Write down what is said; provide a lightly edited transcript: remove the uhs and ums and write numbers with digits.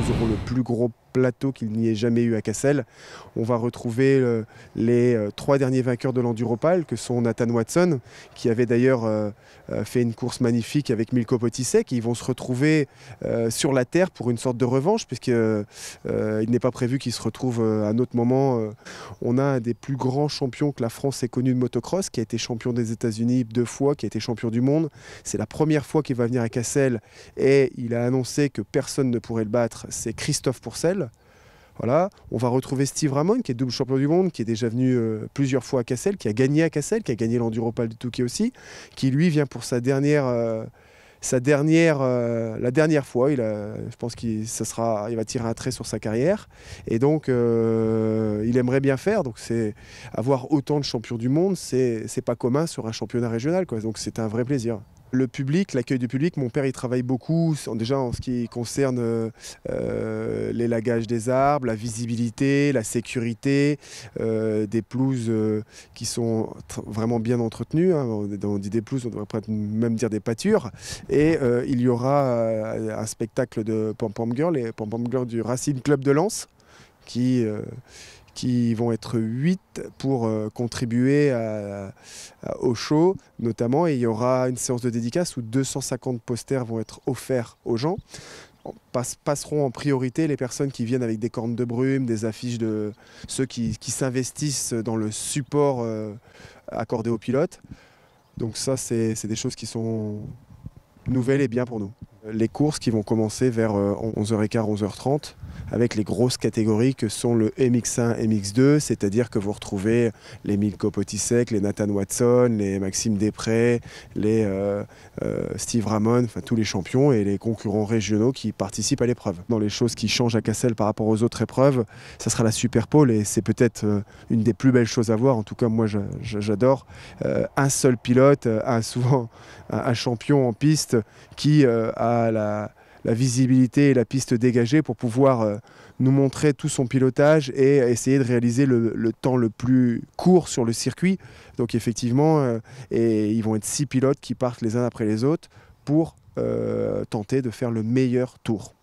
qu'ils auront le plus gros plateau qu'il n'y ait jamais eu à Cassel. On va retrouver les 3 derniers vainqueurs de l'Enduropal, que sont Nathan Watson, qui avait d'ailleurs fait une course magnifique avec Milko Potisek. Ils vont se retrouver sur la terre pour une sorte de revanche, puisqu'il n'est pas prévu qu'ils se retrouvent à un autre moment. On a un des plus grands champions que la France ait connu de motocross, qui a été champion des États-Unis 2 fois, qui a été champion du monde. C'est la première fois qu'il va venir à Cassel et il a annoncé que personne ne pourrait le battre. C'est Christophe Pourcel. Voilà. On va retrouver Steve Ramon, qui est double champion du monde, qui est déjà venu plusieurs fois à Cassel, qui a gagné à Cassel, qui a gagné l'Enduropal de Touquet aussi, qui lui vient pour la dernière fois. Je pense qu'il va tirer un trait sur sa carrière. Et donc, il aimerait bien faire. Donc, avoir autant de champions du monde, c'est pas commun sur un championnat régional, quoi. Donc, c'est un vrai plaisir. Le public, l'accueil du public, mon père il travaille beaucoup déjà en ce qui concerne l'élagage des arbres, la visibilité, la sécurité, des pelouses qui sont vraiment bien entretenues, hein. On dit des pelouses, on devrait même dire des pâtures. Et il y aura un spectacle de Pom Pom Girl, les Pom Pom Girls du Racing Club de Lens, qui vont être 8 pour contribuer au show notamment, et il y aura une séance de dédicace où 250 posters vont être offerts aux gens. Passeront en priorité les personnes qui viennent avec des cornes de brume, des affiches de ceux qui s'investissent dans le support accordé aux pilotes. Donc ça, c'est des choses qui sont nouvelles et bien pour nous. Les courses qui vont commencer vers 11h15, 11h30, avec les grosses catégories que sont le MX1, MX2, c'est-à-dire que vous retrouvez les Milko Potisek, les Nathan Watson, les Maxime Després, les Steve Ramon, enfin tous les champions et les concurrents régionaux qui participent à l'épreuve. Dans les choses qui changent à Cassel par rapport aux autres épreuves, ça sera la Super Pole et c'est peut-être une des plus belles choses à voir. En tout cas, moi, j'adore. Un seul pilote, souvent un champion en piste qui a la visibilité et la piste dégagée pour pouvoir nous montrer tout son pilotage et essayer de réaliser le temps le plus court sur le circuit. Donc effectivement, et ils vont être 6 pilotes qui partent les uns après les autres pour tenter de faire le meilleur tour.